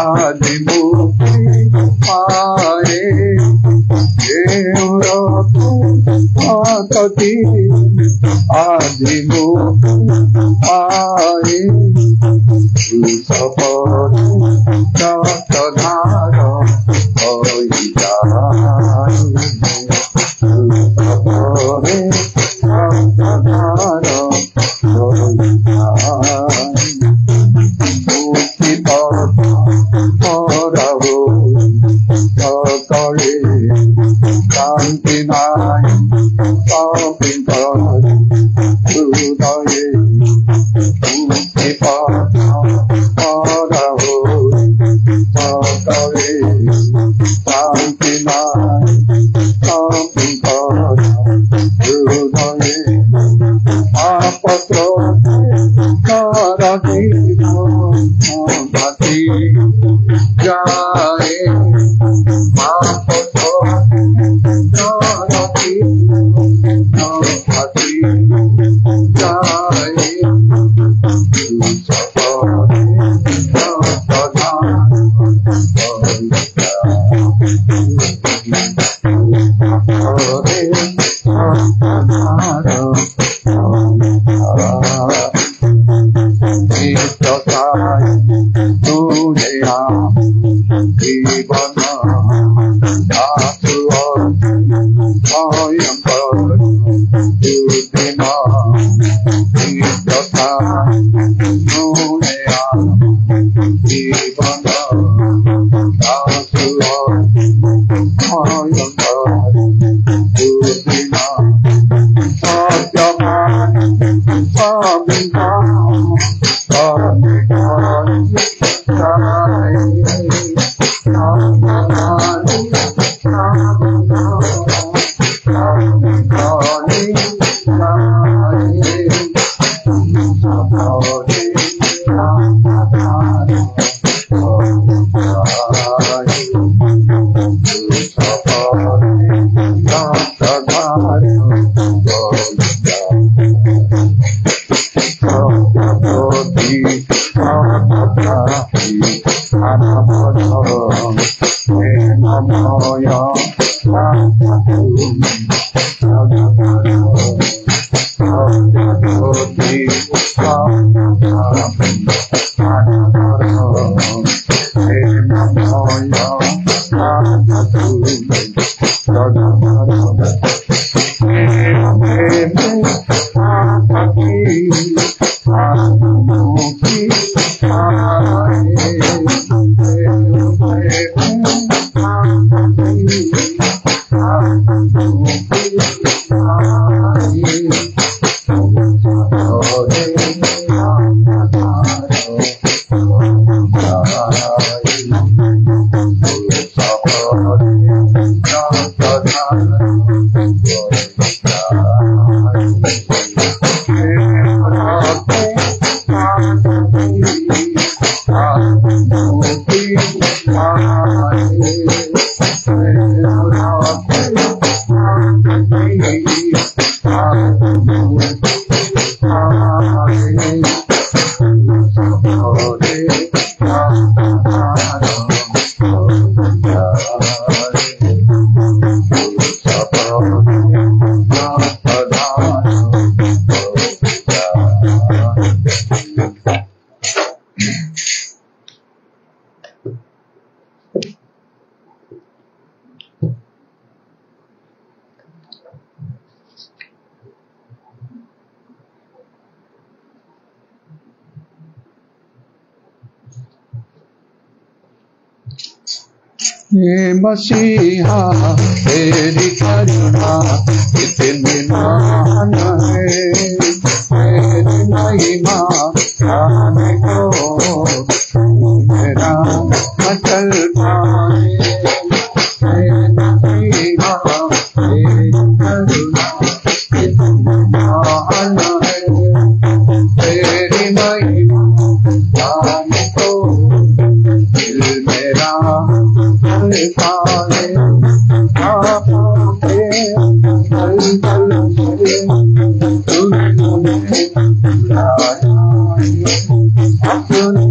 आदि मुक्ति पाए आदि मुक्ति पाए सपधार होई जाए सपधार होई जाए मुक्ति सकले शांति नाय हृदये मुक्ति सकले शांति नाय हृदये आपत्र करती जाए ये मसीहा तेरी करुणा इतनी महान है, तेरी महिमा गाने को मेरा न चल पाए। ये मसीहा तेरी करुणा इतनी महान है, तेरी महिमा गाने को दिल मेरा पाए। अपने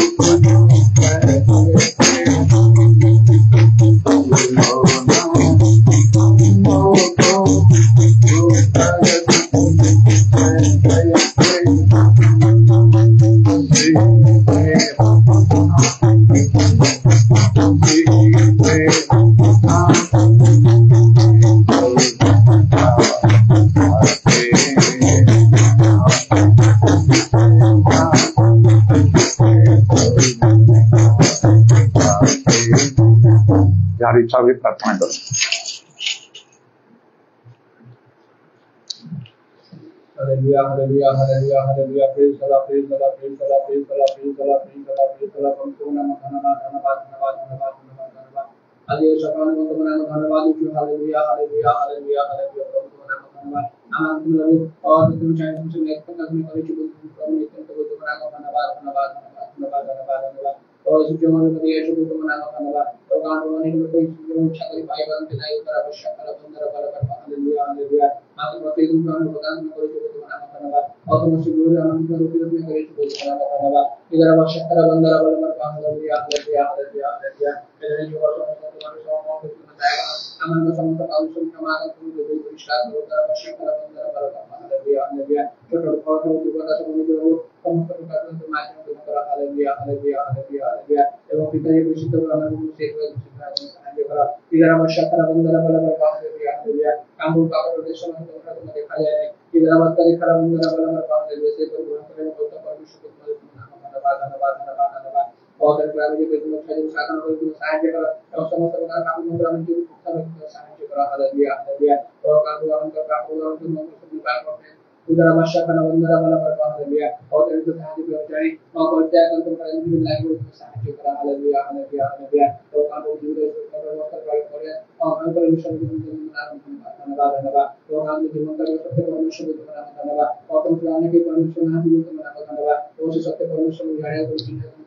सभी प्रार्थना करो। Hallelujah, hallelujah, hallelujah, hallelujah. Praise the Lord, praise the Lord, praise the Lord, praise the Lord, praise the Lord, praise the Lord, praise the Lord. Hallelujah, hallelujah, hallelujah, hallelujah, hallelujah. और तुम चाहे तुमसे नेक तक अपने परिचय बोल तुम नेक तक बोल तुम्हारा धन्यवाद और इस जो हमें दिया है जो तुम्हारा धन्यवाद तो गांव में नहीं कोई जो छात्री भाई बहन के नहीं उतर आवश्यक है बंदर बराबर हालेलुया हालेलुया आप प्रति दिन का भगवान में कोई जो तुम्हारा धन्यवाद और तुम से गुरु आनंद में रूप में करे जो तुम्हारा धन्यवाद इधर आवश्यक है बंदर बराबर हालेलुया हालेलुया हालेलुया हालेलुया इधर जो तुम्हारे aman bersama kaum kemarin pun juga berusaha untuk masyarakat dan haleluya haleluya terus kalau juga ada semua itu komunikasi untuk macam itu haleluya haleluya haleluya haleluya এবং kita yang bersyukur karena musik sahaja kalau tidak masyarakat dan haleluya haleluya kamu kalau desa itu kita देखा जाए tidak dapat dari kalau haleluya saya berdoa kepada Allah bersyukur kepada Allah और अगर के बिल्कुल सही साधन को बिल्कुल सहायता करा और समस्त प्रकार काम में हम जो सब सहायता करा हालेलुया हालेलुया और काम को हम का काम को हम सब बात करते हैं उधर आवश्यक है बंदर वाला पर हालेलुया और इनको सहायता कर जाए और बोलते हैं अगर तुम करेंगे लाइव को सहायता करा हालेलुया हालेलुया हालेलुया और काम को जीवन और वर्क करे और हम पर विश्वास धन्यवाद धन्यवाद और हम जीवन का सत्य परमेश्वर को धन्यवाद और तुम जाने के परमेश्वर नाम को धन्यवाद और सत्य परमेश्वर को जाने को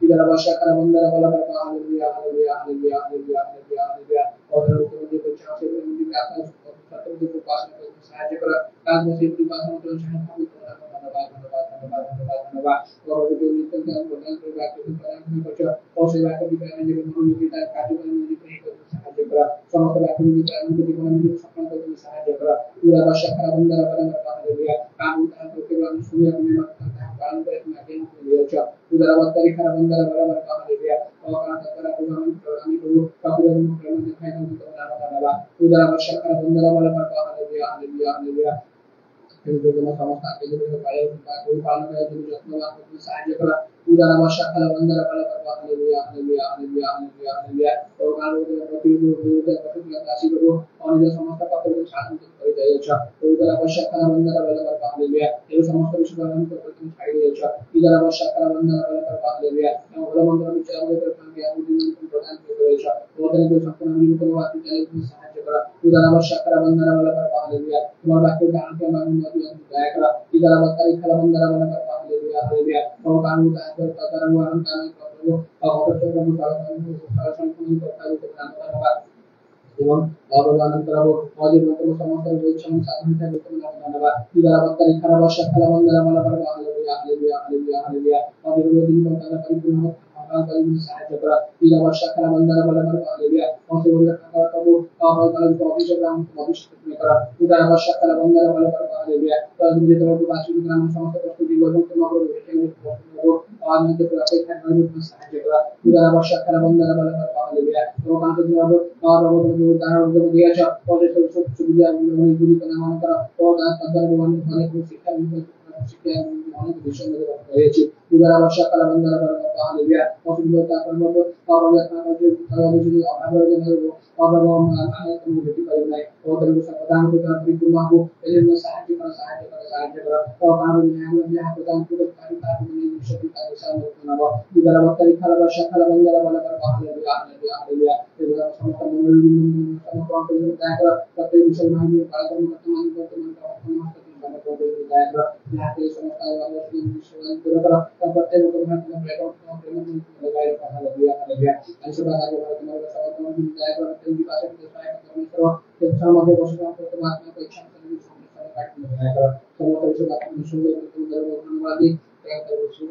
इधर आवश्यक है बंदर वाला पर hallelujah hallelujah hallelujah hallelujah hallelujah hallelujah और तुम मुझे कुछ चांस से मुझे प्रार्थना सत्य को पास में सहायता करो काज में से पास में तो धन्यवाद धन्यवाद धन्यवाद धन्यवाद धन्यवाद और जो निकल के हम भगवान को बात को प्रदान में बचा और सेवा को भी करने जो हम लोग की कार्य करने में नहीं कर सहायता करो समस्त बात को भी करने के लिए हम लोग सफल को सहायता करो पूरा आवश्यक है बंदर वाला पर हालेलुया काम उठाने के बाद सुनिए अपने मत पालन करे अपने आगे लियो cha udara batari khara bandara barabar ka halia और काम करा भगवान प्रणामी को काबू में प्रेम दिखाई दे तो नाम udara आवश्यक है बंदरा बराबर का हालेलुया हालेलुया हालेलुया जो समस्त आगे जो पाए कोई पालन करे जो जत्नवान को सहायता करा udara आवश्यक है बंदरा बराबर का hallelujah hallelujah hallelujah hallelujah hallelujah और काम को प्रति जो राशि को और जो समस्त पापों को शांत कर दे अच्छा udara आवश्यक है बंदरा बराबर का हालेलुया ये समस्त विश्वास को प्रति छाई दे अच्छा udara आवश्यक है बंदरा बराबर का हालेलुया और मंत्र विचार में प्रथम ज्ञान बुद्धि प्रदान करे अच्छा और जो संपूर्ण जीवन को वास्तव में सहायता करा udara आवश्यक है बंदरा बराबर का हालेलुया तुम्हारा वाक्य ज्ञान के मार्ग में दया करा udara बताई खला बंदरा बराबर का हालेलुया हालेलुया और कानून का करम वाहन कानून प्रभु और तो प्रभु का संपूर्ण धन्यवाद एवं भगवान प्रभु और जो समस्त विवेचन साधन का धन्यवाद udara बताई खला आवश्यक है बंदरा बराबर का हालेलुया हालेलुया हालेलुया हालेलुया और जो दिन का परिपूर्ण कल सहायता करा udara आवश्यक है बंदरा बराबर का हालेलुया और से बोल रखा प्रभु और कल को अभिषेक राम भविष्य में करा udara आवश्यक है बंदरा बराबर का हालेलुया तो मुझे तो वास्तविक नाम समस्त वस्तु जीवन को मगर भेटेंगे और मैं तो अपेक्षा करने में सहायता करा udara आवश्यक है बंदरा बराबर का हालेलुया तो काम को और जो उदाहरण जो दिया था और जो सब सुविधा में पूरी करना मान करा और अंदर भगवान ने को शिक्षा शिक्षा मान को विषय में रहे छी udara आवश्यक है बंदरा बराबर का हालेलुया और सुविधा कर्म को और अपना जो जो अभाव जो और भगवान आने को भेटी कर नहीं और तेरे प्रदान को परिपूर्ण हो तेरे में सहायता कर और काम में यहाँ प्रदान को कार्य में निश्चित का विषय में बनावा udara बताई खला आवश्यक है बंदरा बराबर का हालेलुया हालेलुया हालेलुया ये समस्त मंडल समस्त को दया कर प्रत्येक मुसलमान में कार्यक्रम दया कर यहाँ के समस्त मुसलमान को कर प्रत्येक को प्रेम लगाए रखा हालेलुया हालेलुया ऐसे बात आगे तुम्हारे समस्त में दया कर प्रत्येक की भाषा को सहायता परमेश्वर के सामने वचन को परमात्मा को इच्छा करने की काट में दया कर समस्त विषय बात में सुंदर धन्यवाद दया कर सुन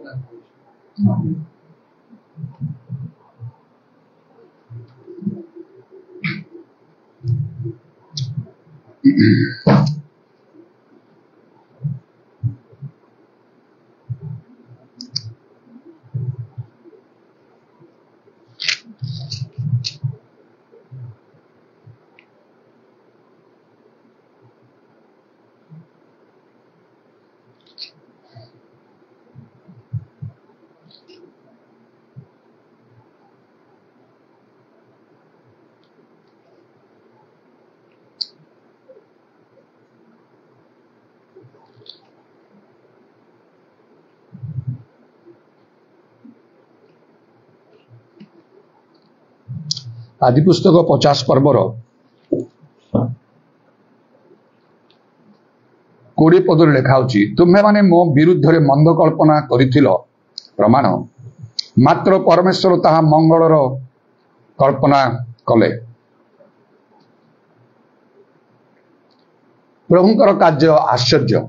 आदि पुस्तक 50 पर्वर 20 पदर लेखा तुम्हें माने मो विरुद्ध रे मंद कल्पना करिथिल प्रमाण मात्र परमेश्वर ताहा मंगलर कल्पना कले। प्रभुंकर कार्य आश्चर्य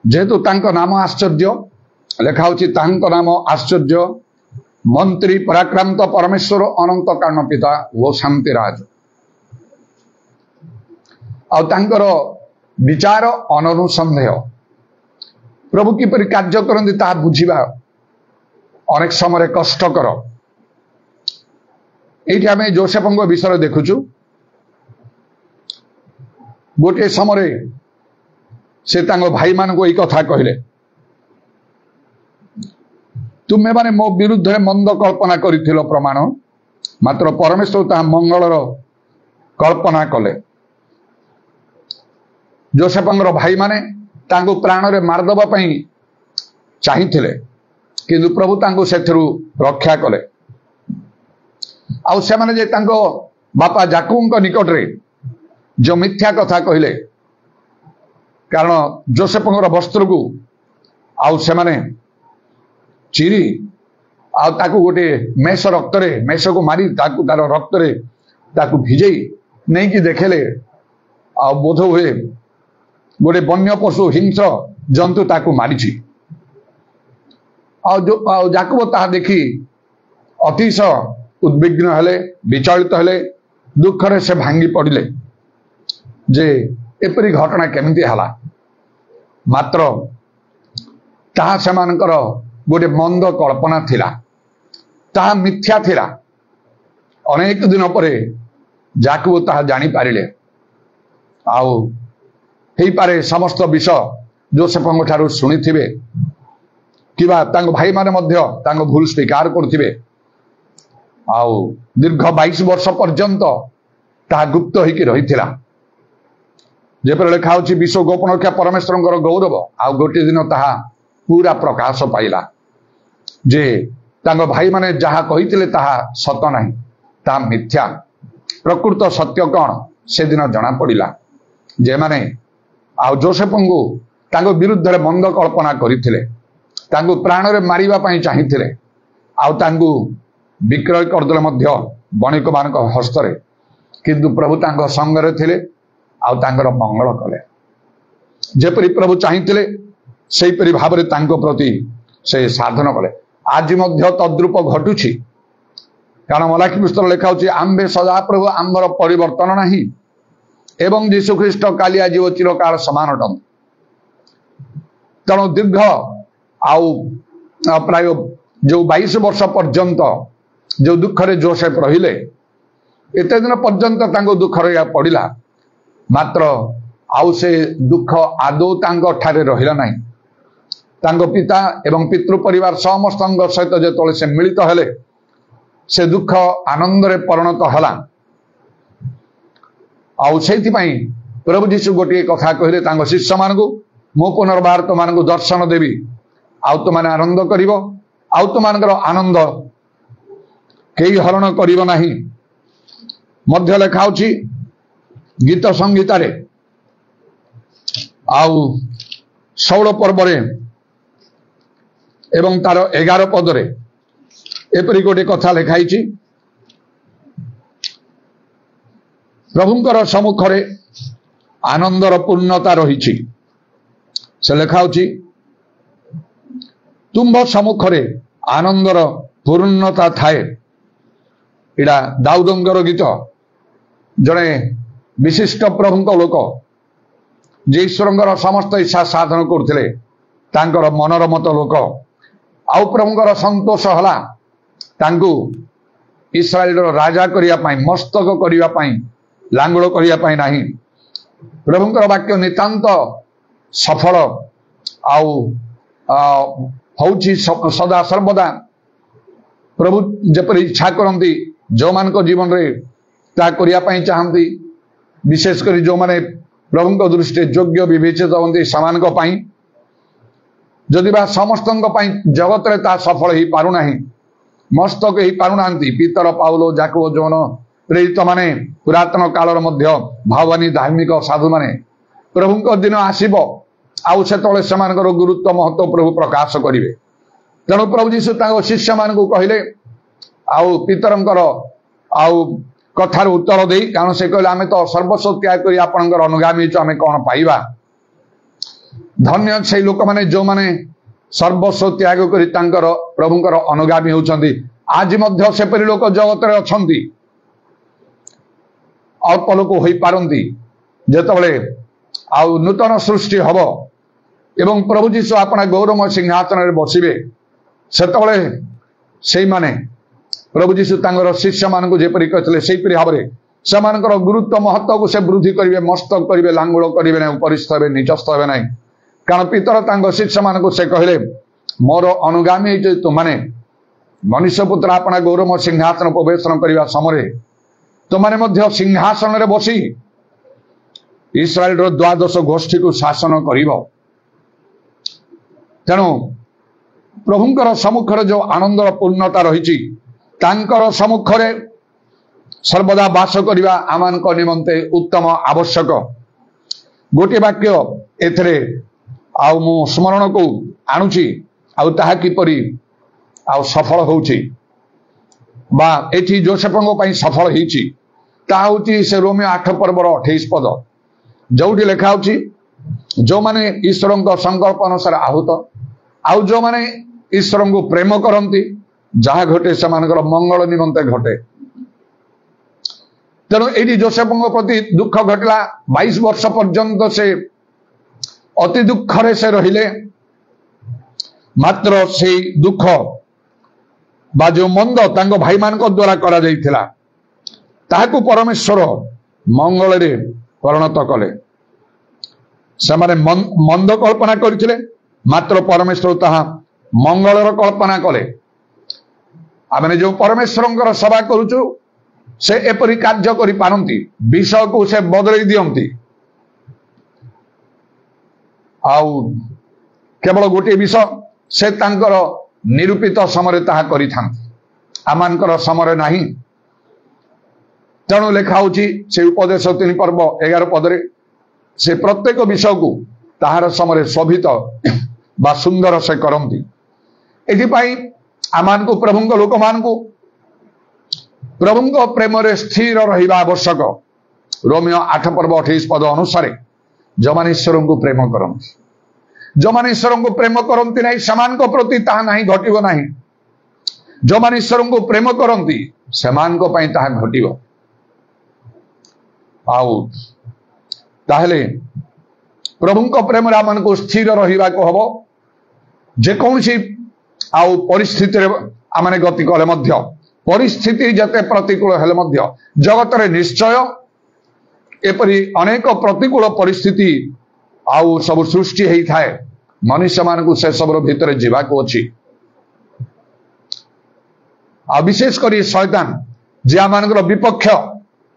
जेहेतु तांको नाम आश्चर्य लेखा तांको नाम आश्चर्य मंत्री पराक्रांत परमेश्वर अनंत कारण पिता वो शांतिराज और तांकर विचार अनुसंदेह प्रभु किपरि कार्य करती ता बुझिबा अनेक समय कष्टकर। ये आम जोसेफ विषय देखुचु गोटे समय से भाई मान को कथा कहले तुम्हें माने मो विरुद्ध में मंद कल्पना करिथिल प्रमाण मात्र परमेश्वर ता मंगलर कल्पना कले। जोसेफर भाई माने तांको प्राण रे मारदबा पई चाहिथिले किंतु प्रभु तांको सेथरु रक्षा कले। आउ से माने जे तांको बापा जाकूब निकट रे जो मिथ्या कथा कहले कारण जोसेफर वस्त्र को आउ से माने चिरी आउ ताकू गोटे मेष रक्त रे मेष को मारी ताकू तार रक्त रे ताकू भिजई नहीं कि देखेले आउ बोध हुए गोटे वन्य पशु हिंस्र जंतु ताकू मारी आउ जाकूब ताहा देखी अतिशय उद्विग्न हेले विचलित हेले दुख रे से भांगी पड़िले जे एपरी घटना केमिति हला मात्र ताहा सेमानकर गोटे मंद कल्पना थिला ताहा मिथ्या थिला। अनेक दिन पर जाकूब ताहा जानी पारिले आउ हेई पारे समस्त विषय जोसेफଙ୍କ ठारू शुणिथिबे किबा तांग भाई माने मध्य तांग भूल स्वीकार करथिबे आउ दीर्घ 22 वर्ष पर्यंत ताहा गुप्त होइकी रहिथिला जेपर लेखा होछि विश्व गोपन रक्षा परमेश्वरଙ୍କର गौरव आउ गोटे दिन ताहा पूरा प्रकाश पाइला जे तांग भाई माने जहा कहिथिले ताहा सत नाही ता मिथ्या प्रकृत सत्य कौन से दिन जना पड़िला जे माने आउ जोसेफଙ୍କୁ तांग विरुद्ध रे मंद कल्पना करिथिले तांगु प्राण रे मारिबा पई चाहिथिले आउ तांगु विक्रय करदेले मध्य बणिक मानक हस्त रे किंतु प्रभु तांग संग रे थिले आउ तांगर मंगल कले जेपरि प्रभु चाहिथिले सेही परि भाव रे तांको प्रति से साधन कले। आज मध्य तद्रूप घटुछि कारण मलाकी पुस्तक लेखा होछि आम्बे सदा प्रभु आम्बर परिवर्तन नाही एवं यीशु ख्रीष्ट काली आज चिरकाल समान अटन तेणु दीर्घ आउ प्राय जो 22 वर्ष पर्यंत जो दुख रे जोसेफ रहिले एते दिन पर्यंत तांको दुख रहिया पड़िला मात्र आउ से दुख आदौ तांको ठारे रहिला नाही। तांको पिता एवं पितृ परिवार समस्त सहित जो से मिलित हेले से दुख आनंद रे परिणत हला आउ सेति पई प्रभु यीशु गोटे कथा कहले तांको शिष्य मानकु मो पुनर्बार तो मानकु दर्शन देवी आउ तो माने आनंद करिवो आउ तो मानकर आनंद केही हरण करिवो नाही मध्य लेखा होछि गीत संगीता रे आउ 16 पर्व रे एवं तार 11 पद रे एपरि गोटे कथा लिखाई प्रभुंकर सम्मुख रे आनंदर पूर्णता रही से लेखा होछि तुम्भ सम्मुख रे आनंदर पूर्णता थाए। इड़ा दाऊदंकर गीत जड़े विशिष्ट प्रभुंक लोक जे ईश्वरंकर समस्त इच्छा साधन करथिले तांकर मनर मत लोक आउ प्रभुंकर संतोष हला तांकु इस्राएल राजा करिया पाई मस्तक करिया पाई लांगुल करिया पाई नाही प्रभुंकर वाक्य नितांत सफल आउ होउछि सदा सर्वदा प्रभु जेपरि इच्छा करंती जो मानक जीवन रे ता करिया पाई चाहंती विशेष करी जो माने प्रभुंक दृष्टि योग्य विवेचित होंती समान पाई जदि बा समस्त जगत रे ता सफल ही पारु नाही मस्तक हो पारुना पीतर पाउलो जाकब जोन प्रेरित माने पुरातन कालर मध्य भावानी धार्मिक साधु माने प्रभु दिन आसीब आउ से गुरुत्व महत्व प्रभु प्रकाश करेंगे तेणु प्रभु जीशु शिष्य मान कहले आउ पितरंकर आउ कथार उत्तर दे कारण से कहले आमे तो सर्वस्व त्याग कर आपणकर अनुगामी आमे कौन पाइबा धन्य से लोक माने जो माने सर्वस्व त्याग कर प्रभुंकर अनुगामी होउछंती आज मध्य सेपरी लोक जगत रे अछंती अल्प लोक हो पारंती जेतबेले आउ नूतन सृष्टि हब एवं प्रभु जीशु अपना गौरवमय सिंहासन रे बसिबे सेतबेले सेई माने प्रभु जीशु तांगर शिष्य मानक जेपरि कहथिले सेईपरि भाबरे सेमानकर गुरुत्व महत्व को से वृद्धि करिवे मस्तक करिवे लांगुल करिवे नै उपरिस्थ हेबे निचस्थ हेबे नै कारण पितर तांग शिष्य मानक से कहले मोर अनुगामी जे तुमाने मनुष्य पुत्र अपना गौरवमय सिंहासन उपवेशन करबा समय तुमाने मध्य सिंहासन रे बसी इस्राएल रो द्वादश गोष्ठी को शासन करिवो तेणु प्रभुंकर सम्मुखर जो आनंदर पूर्णता रही तांकर सम्मुखरे सर्वदा वास करिवा आमानक निमंते उत्तम आवश्यक गोटे वाक्य एथरे आउ मु स्मरण को आणुची आउ ताहा किपरि आउ सफल होउची बा एठी जोसेफंग पई सफल हिची ता होची से रोमियो 8 पर्वर 28 पद जोठी लेखा होची जो माने ईश्वरंक संकल्प अनुसार आहुत आउ जो माने ईश्वर को प्रेम करती जहाँ घटे से मंगल निमंते घटे तेणु ये जोसेफ प्रति दुख घटला 22 वर्ष पर्यंत से अति दुखरे से रहिले मात्र से दुख बा जो मंद तांको भाई मान द्वारा करा जाइथिला ताहाकु परमेश्वर मंगल रे परिणत कले से मंद कल्पना करथिले मात्र परमेश्वर ताहा मंगलर कल्पना कले आमे जो परमेश्वर सेवा करूचु से एपरी कार्य करि पारंती विषय को से बदलै दियंती आउ केवल गोटे विषय से तांकर निरूपित समय ताहा करिथांती आमानकर समय नाही तेणु लेखा होची से उपदेश 3 पर्व 11 पदरे से प्रत्येक विषय को ताहार समय शोभित बा सुंदर से करंती एथिपाई आमान को प्रभुंक लोक मान को प्रभुंक प्रेम रे स्थिर रहिबा आवश्यक रोमियो 8 पर्व 28 पद अनुसार जो माने ईश्वर को प्रेम करंती जो माने ईश्वर को प्रेम करंती नहीं समान को प्रति ताहा नहीं घटिबो नहीं जो माने ईश्वर को प्रेम करंती समान को पई ताहा घटिबो आउ ताहले प्रभुंक प्रेम रे आमान को स्थिर रहिबा को हबो जे कौनसी आउ परिस्थिति रे आमाने गति कले मध्य परिस्थिति जते प्रतिकूल हेले मध्य जगत रे निश्चय एपरी अनेक प्रतिकूल परिस्थिति आउ सब सृष्टि हेई थाए मनुष्य मान को से सब भीतर जीवा को अछि आ विशेष करी शैतान जे आमानकर विपक्ष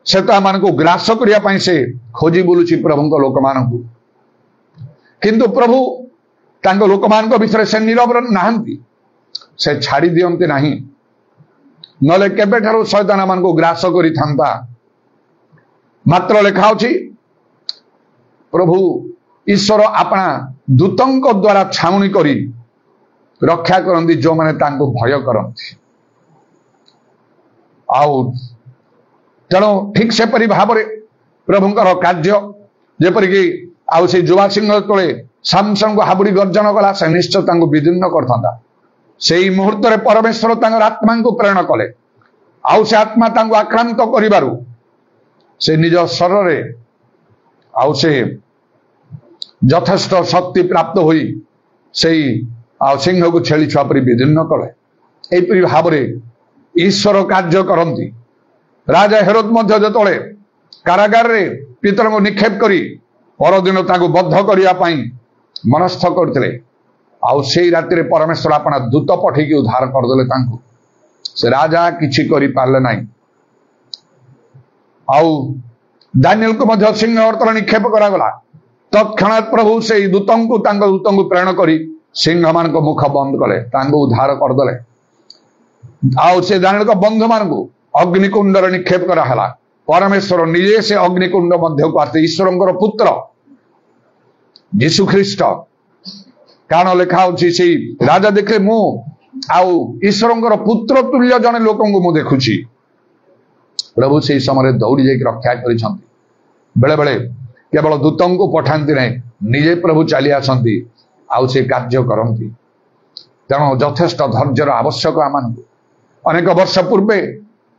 से तो आमान को ग्रास करिया पई से खोजी बुलुची प्रभुंक लोक मान को किंतु प्रभु तांको लोक मान को विषय से नीरव नाहंती से छाड़ी दियंती नहीं नले केबे ठारो शैतान मान को ग्रास करि थांता मात्र लेखा होची प्रभु ईश्वर अपना दूतंक द्वारा छाउनी करी रक्षा करंती जो माने तांको भय करंती आउ तेणु ठीक से परि भाबरे प्रभुंकर कार्य जेपरि कि आउ से जुवा सिंह तले सामसन को हाबुड़ी गर्जन कला से निश्चय तांको विदीर्ण करथांता सेई मुहूर्त रे परमेश्वर तांकर आत्मा को प्रेरण कले आउ से आत्मा तांको आक्रांत करिबारु से निज शरीर रे आउ से यथेष्ट शक्ति प्राप्त होई सेई आउ सिंह को छेली छुआ परि विदीर्ण कले एपरि भाबरे ईश्वर कार्य करंती राजा हेरोद मध्य जतले कारागार रे पितर को निक्षेप करी परदिन तांको बद्ध करिया पई मनस्थ करथिले आउ सेई राति रे परमेश्वर अपना दूत पठेकी उद्धार करदेले तांको से राजा किछि करि पारले नाही आउ दानिएल को मध्य सिंह गर्तले निक्षेप करा गला तत्क्षणात् प्रभु सेई दूतंको प्रेरण करी सिंह मान को मुख बंद कले तांको उद्धार करदेले आउ से जन बंधु मान अग्निकुंड निक्षेप कराला परमेश्वर निजे से अग्निकुंड मध्य को आते ईश्वर पुत्र जीशु ख्रीस्ट कारण लिखा से राजा देखे मु आउ ईश्वर पुत्र तुल्य जने लोक मु देखुची प्रभु से समय दौड़ी जाकि रक्षा कर बेले बेले केवल दूतों को पठाती नहीं निजे प्रभु चली आसती आउ से कार्य करती तेणु यथेष्ट धैर्यर आवश्यक आम अनेक वर्ष पूर्वे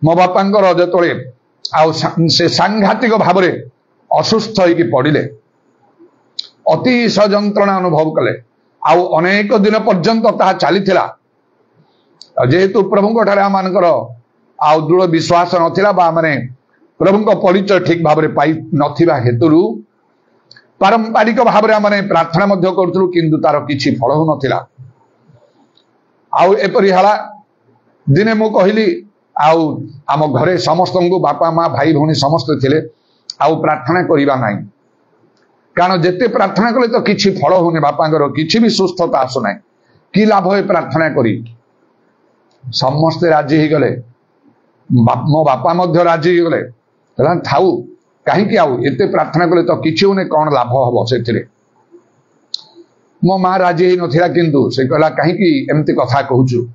मो बापांकर जो आउ से सांघातिक भाव में असुस्थ होगी पड़े अतिश जंत्रणा अनुभव कले आउ अनेक दिन पर्यंत ता चली जेहेतु प्रभु आमर आउ दृढ़ विश्वास नथिला बा माने प्रभु परिचय ठीक भाव में पाई नथिबा हेतु पारंपरिक भाव में माने प्रार्थना मध्य करूँ किंतु तार किछि फल हो नथिला आउ एपरि हला दिने मु कहली आउ आम घरे समस्त को बापा माँ भाई भौणी समस्त थिले आउ प्रार्थना करिबा नाही कारण जेते प्रार्थना कले तो किछि फल होने बापांगर किछि भी सुस्थता आसुना कि लाभ है प्रार्थना करी समस्ते राजी ही गले मो बापा मध्य राजी ही गले थाऊ कहीं आउ एते प्रार्थना कले तो किछि होने कौन लाभ हम से मो माँ राजी ही नथिला किंतु से कहला कहीं एमती कथा कहूचु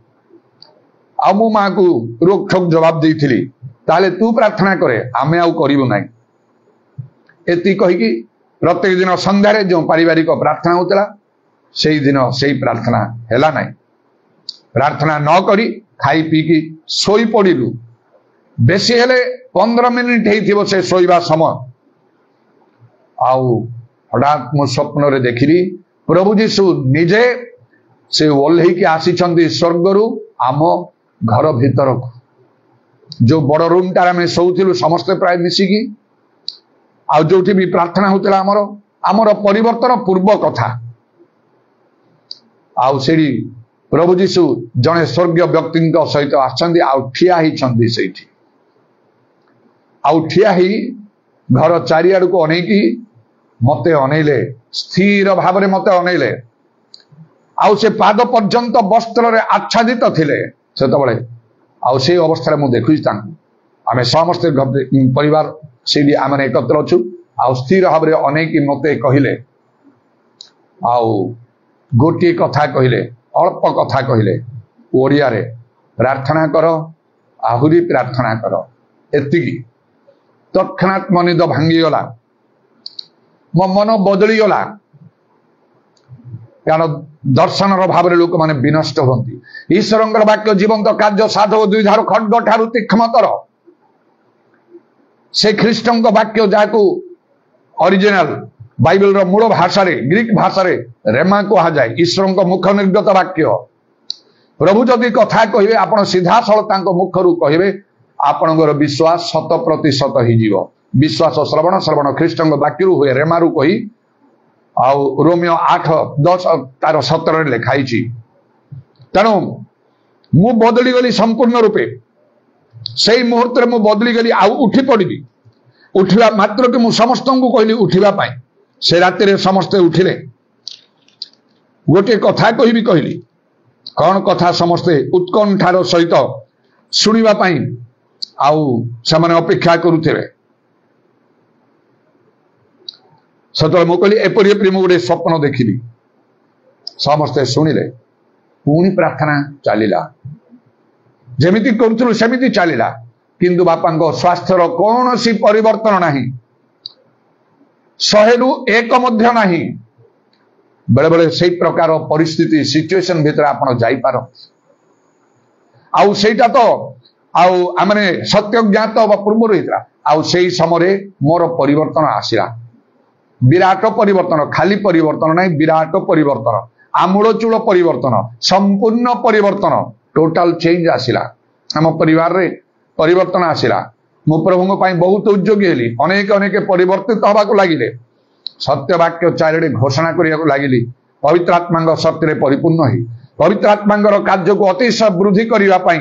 आ मो माँ को रोक ठोक जवाब देइथिली ताले तू प्रार्थना करे आमे आउ करिबो नाही एति कहिकी प्रत्येक दिन संध्यारे जो पारिवारिक प्रार्थना होता से दिन से प्रार्थना हैला नहीं प्रार्थना न करी खाई पी की सोई पड़ू बेसी हेले 15 मिनिट हो से सोईबा समय आउ हठात मो स्वप्न रे देखिली प्रभु जीशु निजे से ओल्हे की आसी स्वर्गरु आम घर भीतर जो बड़ रूम टार आम सोलु समस्ते प्राय मिसिकी आउ जो भी प्रार्थना होता आमर परिवर्तन पूर्व कथा आउ सेठी प्रभु जीशु जड़े स्वर्गीय व्यक्ति सहित ठिया ही घर चारिआड़ को अनेकी मते अनेले स्थिर भाव में मते अनेले आउ से पाद पर्यंत वस्त्र आच्छादित थिले सेतबेले आउ से अवस्था मु देखुची आमे समस्त परिवार से आम एकत्र अच्छु आउ स्थिर भाव में अनेक मते कहले आउ गोटे कथा कहले अल्प कथा कहले ओडिया रे प्रार्थना कर आहुरी प्रार्थना कर एतिकी तत्क्षणात मनिद भांगीगला मो मन बदली गला कारण दर्शन भाव में लोक मैंने विनष्ट होती ईश्वर वाक्य जीवंत कार्य साधव दुईधार खड्ग ठारू तीक्ष्णतर से ख्रीष्टों वाक्य जहाँ ओरिजिनल बाइबल रो मूल भाषा रे ग्रीक भाषा रे रेमा कहा जाए ईश्वर मुख निर्गत वाक्य प्रभु जदि कथा कहे आपण सीधा सड़क मुख रू कहे आपणकर विश्वास 100% हो विश्वास श्रवण श्रवण ख्रीष्टों वाक्य हुए रेमारू कही आउ रोमियो 8:10 तार 17 लिखाई तेणु मु बदली गली संपूर्ण रूपे से मुहूर्त में मुझे बदली गली आउ उठी पड़ी उठा मात्र कि मुझ समस्त को कहली उठा से राति समस्ते उठिले गोटे कथा कहली कौन कथा समस्ते उत्कंठार सहित शुणवाई आउ से अपेक्षा करुवे से मुझे कहली एपरी गोटे स्वप्न देखिली समस्ते शुणिले पुणी प्रार्थना चलला जमीती करूँ सेमिति चलला किंतु बापा स्वास्थ्यर कौन सी परिवर्तन नहीं 100 ରୁ 1 मध्य नहीं बेले बेले से प्रकार परिस्थिति सिचुएशन भीतर आपण जाइपार आउ सेटा तो आउ आमने सत्य ज्ञात पूर्व होता आउ से समय मोर परिवर्तन आसला विराट परिवर्तन खाली परिवर्तन नहीं विराट परिवर्तन आमूलचूल परिवर्तन संपूर्ण परिवर्तन टोटाल चेंज आसला आम परिवार रे परिवर्तन आसला मु प्रभु बहुत उद्योगी हेली अनेक अनेक परिवर्तित हवा लगिले सत्य वाक्य चारिड़े घोषणा करने लगिली पवित्र आत्मा शक्ति परिपूर्ण ही पवित्र आत्मा कार्य को अतिशय वृद्धि करने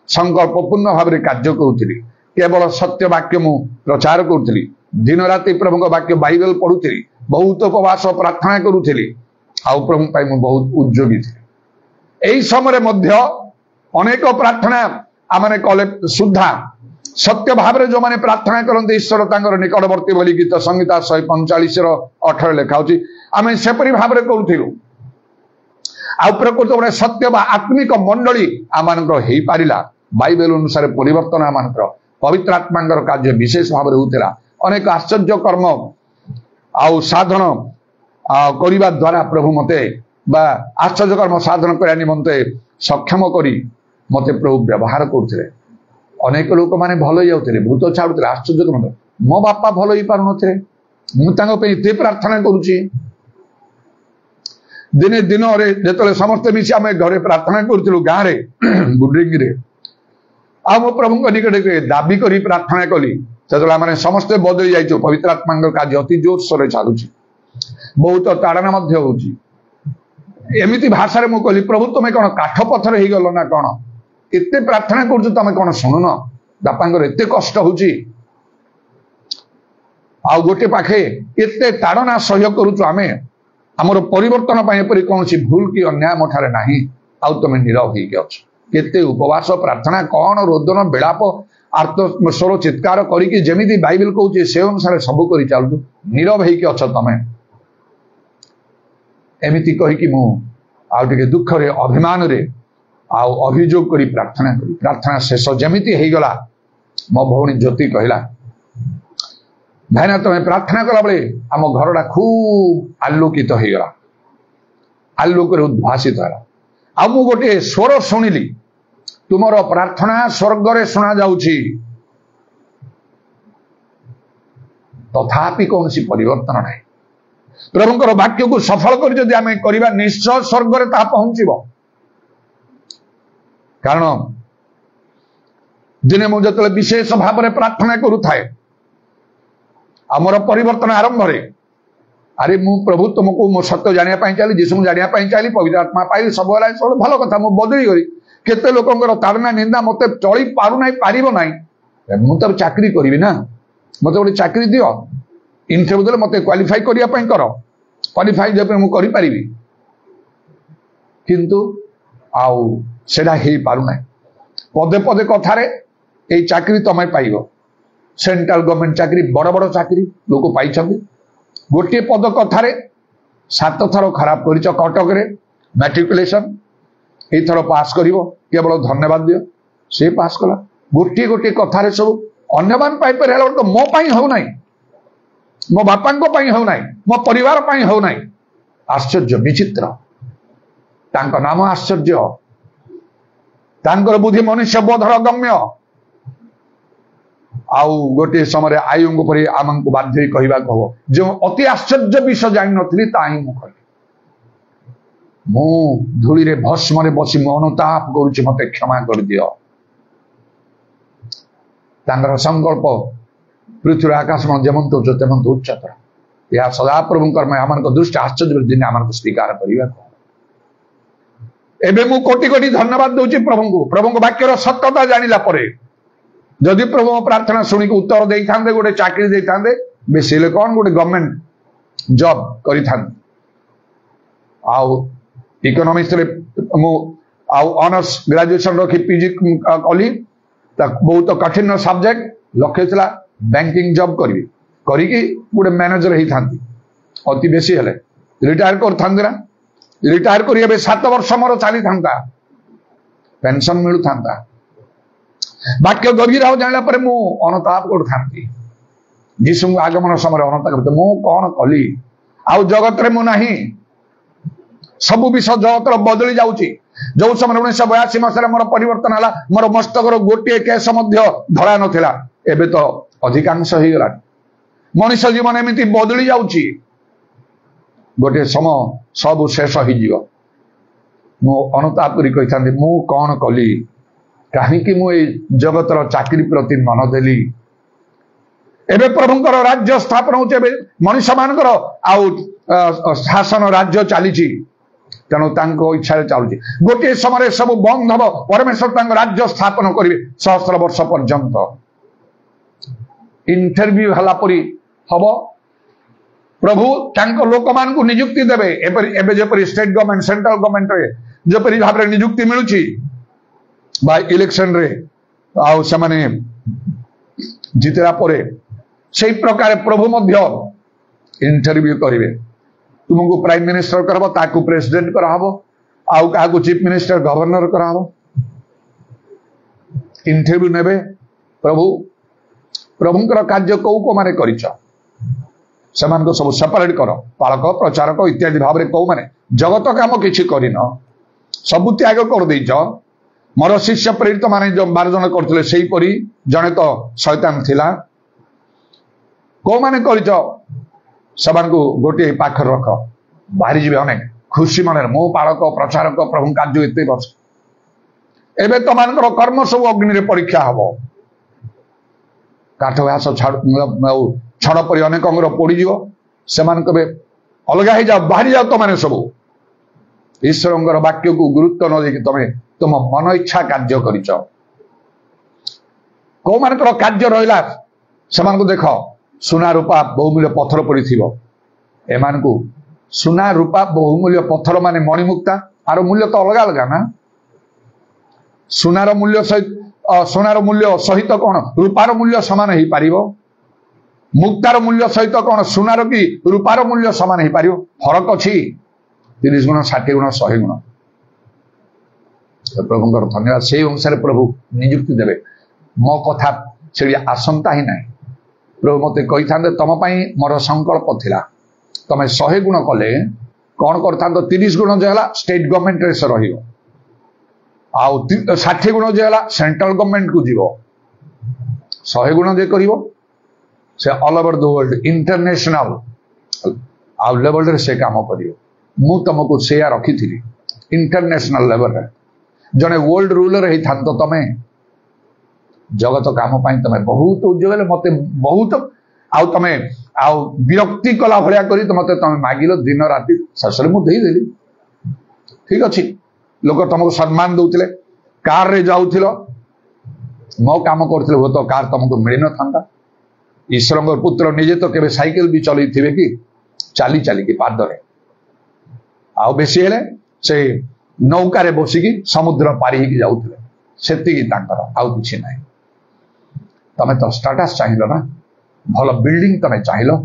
संकल्पपूर्ण भाव में कार्य करुली केवल सत्य वाक्य मु प्रचार करुली दिन राति प्रभु वाक्य बाइबल पढ़ुली बहुत उपवास प्रार्थना करुली आउ प्रभु बहुत उद्योगी थी यही समय मध्य अनेक प्रार्थना आमने कले सुधा सत्य भाव जो मैंने प्रार्थना करते ईश्वर तांकर निकटवर्ती बोली गीत संहिता 145:18 लिखा आम सेपरी भाव में करूँ आ प्रकृत गोटे सत्य बा आत्मिक मंडली आम पारा बाइबल अनुसार परिवर्तन आम पवित्र आत्मा कार्य विशेष भाव में होता अनेक आश्चर्य कर्म आउ साधन करने द्वारा प्रभु मते बा आश्चर्य कर्म साधन करने निमंते सक्षम करी मते प्रभु व्यवहार करते अनेक लोक मैंने भल हो जाते भूत छाड़ुते आश्चर्य कर्म मो बापा भल हो पार मुझे प्रार्थना करुच्ची दिने दिन जो समस्ते मिसी आम घरे प्रार्थना करूँ गाँव में गुड्रिंग आ मो प्रभु निकट दाबी करी प्रार्थना कली से मैंने समस्ते बदली जाइए पवित्र आत्मा कार्य अति जोरसोर चलुची बहुत ताड़ना एमती भाषा रे मु कहली प्रभु तुम्हें कौन काठ पथर हो गल ना कौन एते प्रार्थना कर तुम कौन शुणुन बापा एते कष्ट होची आ गोटे पाखे एते ताड़ना सह्य करूचु आमे आमर परिवर्तन एपरी कौन भूल कि अन्याय मोठारे नाही आ तुम नीरव हो केते उपवास प्रार्थना कौन रोदन बेलाप आर्तस्वर चित्कार करी जमी बाइबल कहूँ से अनुसार सब कर चलु नीरव हो तमें एमती कहीकि मु आउटे दुख रे अभिमान रे आउ अभियोग करी प्रार्थना शेष जमीती हो गला मो भौणी ज्योति कहला भाईना तुम्हें प्रार्थना कला बेले आम घरटा खूब आलोकित हो गला आलोक उद्भासित है आ मु गोटे स्वर शुणिली तुमर प्रार्थना स्वर्ग रे शुणा जाउची तथापि कौन सी परिवर्तन नहीं प्रभुंकर वाक्य को सफल कर आम करवा निश्चय स्वर्ग रे ता पहुंचब कारण दिने मुझे जो विशेष भाव में प्रार्थना करुए आमर परिवर्तन आरंभ रे अरे मु प्रभु तुमको मो सत्य जानापी चाहिए जीशु जानापी चाहिए पवित्र आत्मा पाइली सब भल कथा मु बदली करी केते लोकंकर ताड़ना निंदा मते चली पारु नाही पारिबो नाही मु तो चाकरी करी ना मते गोटे चाकरी दियो इंटरव्यू देले मते क्वालिफाई करिया पई करो क्वालिफाई जब मु करि परिबी किंतु आउ सेडा हे पारु नाही पदे पदे कथारे ए चाकरी तमे पाइबो सेंट्रल गवर्नमेंट चाकरी बड़ बड़ चाकरी लोक पाई गोटे पद कथारे 7 थर खराब कर कटक रे मैट्रिकुलेशन एथर पास करिवो केवल धन्यवाद दियो से पास कला गोटे गोटे कथारे सब अन्यमान पाई पर हेला तो मो पाई हो नाही मो बापांको पाई हो नाही मो परिवार पाई हो नाही आश्चर्य विचित्र तांको नाम आश्चर्य तांकर बुद्धि मनुष्य बोधर गम्य आउ गोटे समय आयुंग पर आमको बाध्य कहवा कह जो अति आश्चर्य विषय जान नी ताही मु कही मु धूली रे भस्म रे बसी मु अनुताप करुछि मते क्षमा कर दियो तांकर संकल्प पृथ्वी आकाश में जेमंत तेमंत उच्चतर यह सदा प्रभुंकर मैं आमन दृष्टि आश्चर्य दिन आमन स्वीकार करवा एबे मु कोटि कोटि धन्यवाद दूची प्रभु को वाक्यर सत्यता जानिला परे जदि प्रभु प्रार्थना शुणी उत्तर दे था गोटे चाकरी दे था बेसी कौन गोटे गवर्नमेंट जॉब कर इकोनॉमिक्स ऑनर्स ग्रेजुएशन रखी पीजी कली बहुत कठिन सब्जेक्ट लक्ष्य था बैंकिंग जॉब करी गोटे मैनेजर होता अति बेसी हेले रिटायर कर रिटायर कर 7 वर्ष मोर चली था पेंशन मिलू था वाक्य गभीर हो जाना पर मु अनुताप कर जीशु आगमन समय अनुताप करते मु कौन कली आउ जगत रे मु नाही सब विषय जगत बदली जाउची जो समय 1982 मसीह मोर परिवर्तन है मोर मस्तक गोटे केस धरा नथिला एबे तो अधिकांश हो गला मनुष्य जीवन एमती बदली जाउची गोटे समय सब शेष हो मु अनुताप करी कहि थांदे मु कौन कली कहीं मु जगतर चाकरी प्रति मन देली एबे प्रभुंकर राज्य स्थापन होचे मनुष्य मानकर आउ शासन राज्य चली तेणु तांको इच्छा चलुची गोटे समय सब बंद हम परमेश्वर तांको राज्य स्थापन करेंगे सहस्र वर्ष पर्यंत इंटरव्यू हला परी हम प्रभु तांको लोक मान को नियुक्ति देवे एबे जेपरी स्टेट गवर्नमेंट सेंट्रल गवर्नमेंट रे जेपरी भाव नियुक्ति मिलुची बाय इलेक्शन रे आउ से माने जितला परे से प्रकार प्रभु मध्य इंटरव्यू करिवे तुमको प्राइम मिनिस्टर करबो ताकू प्रेसिडेंट कराबो आउ काकू चीफ मिनिस्टर गवर्नर कराबो इंटरव्यू नेबे प्रभु प्रभुंकर कार्य कौ को माने करिछ समान को सब सेपरेट करो पालक प्रचारक इत्यादि भाव में कौ माने जगत काम किछि करिन सब त्याग कर देइछ मोर शिष्य प्रेरित माने जो 12 जन करथिले सेही परी जने तो शैतान थिला को माने करिछ समान को गोटे पाखर रख बाहरी जीवे अनेक खुशी मन मो पालक प्रचारक प्रभु कार्य एते वर्ष एबे तो मानकर कर्म सब अग्नि रे परीक्षा हबो काठ घास छड़ पर अनेक अंगर पोड़ी से अलग हो जाओ बाहरी जाओ तुम मैंने सब ईश्वर वाक्य को गुरुत्व न देकी तुम तुम मन इच्छा कार्य कर कौ मान कार्य रहा से देख सुना रूपा बहुमूल्य पत्थर पड़ी एमान को सुना रूपा बहुमूल्य पत्थर माने मणिमुक्ता आर मूल्य तो अलग अलग ना सुनार मूल्य सहित कौन रूपार मूल्य सामान हो पार मुक्तार मूल्य सहित कौन सुनार कि रूपार मूल्य सामान हो पार फरक अच्छी 30 गुण 60 गुण 100 गुण प्रभुंकर धन्यवाद से अनुसार प्रभु नियुक्ति देवे मो कथा से आसंता ही ना प्रभु मत कही था तुम मोर संकल्प थिला तुम 100 गुण कले कौन कर 30 गुण जो है स्टेट गवर्नमेंट रे से रहियो आउ 60 गुण जो है सेंट्रल गवर्नमेंट को जीव 100 गुण जे करिवो से all over the world international आउ लेवल रे से काम करियो मु तुमको से रखी थी इंटरनेशनल लेवल रे जने वर्ल्ड रूलर हे थांतो तमे जगत काम पाई तमे बहुत उज्जवल मते बहुत आउ तमे आउ विरक्ति कला भलिया करी मते तमे मागिलो दिन राति ससरे मु देई देली ठीक अछि लोक तुमको सम्मान दौले कार रे जाऊथिलो मो काम करथिले हो तो कार तुमको मिल न थांता ईश्वर पुत्र निजे तो केबे साइकिल भी चलई थिबे कि चाली चाली की पादरे आउ बेसी हेले से नौका रे बसिकी समुद्र पारी ही जाऊथिले सेति की तांकर आउ किछि नाही तमे तो स्टेटस चाहिलो ना भलो बिल्डिंग तमे चाहिलो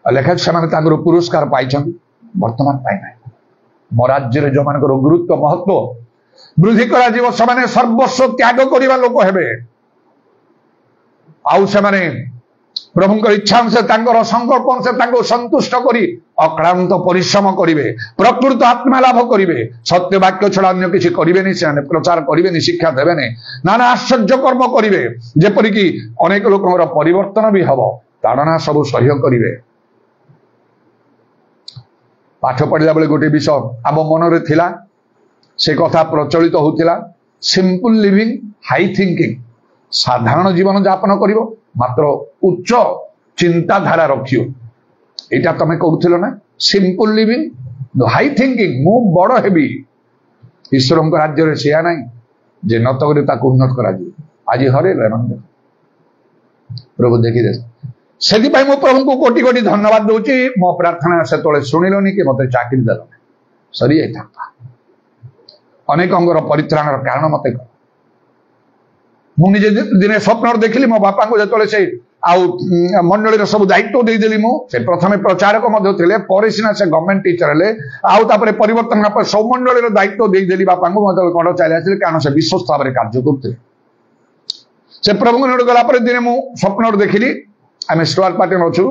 लेखक से तांकर पुरस्कार पाइछन वर्तमान पाइ नाही मो राज्य जो मान गुरुत्व महत्व वृद्धि कर सर्वस्व त्याग करने लोक हेबे आउ से प्रभुंकर इच्छा से संकल्प से संतुष्ट करी अक्लांत परिश्रम करिवे प्रकृत आत्मा लाभ करिवे सत्य वाक्य छड़ा अन्य किसी करिवेनी से प्रचार करिवेनी शिक्षा देवेनी नाना आश्चर्य कर्म करिवे जेपरि कि अनेक लोकंर परिवर्तन भी हबो ताड़ना सब सह्य करिवे पाठ पढ़ला बेले गोटे विषय आम मन रे थिला से कथा प्रचलित होतिला सिंपल लिविंग हाई थिंकिंग साधारण जीवन यापन करिवो मात्र उच्च चिंताधारा रखियो एटा तमे कहउथिलो ना सिंपल लिविंग हाई थिंकिंग मु बड़ हेबी ईश्वर राज्य रे सेया नाही जे नत करे ताकू उन्नत करा जी आज हरे प्रभु देखि दे से मु प्रभु को कोटि कोटि धन्यवाद दूची मो प्रार्थना से तले शुणिलोनी कि मते चाकरी देलो सरी जाता अनेक अंगर परित्राण कारण मते मुझे दिने स्वप्न देखिली मो बापा को जो से मंडली सब दायित्व देदेली से प्रथम प्रचारक पर सीना से गवर्नमेंट टीचर हेले आउ परिवर्तन सब मंडली दायित्व देदेली बापा को मतलब कड़ चली आस कारण से विश्वस्त भाव में कार्य करते से प्रभु गला दिने मु स्वप्न देखिली आम स्टुअर्ट पार्टी अच्छु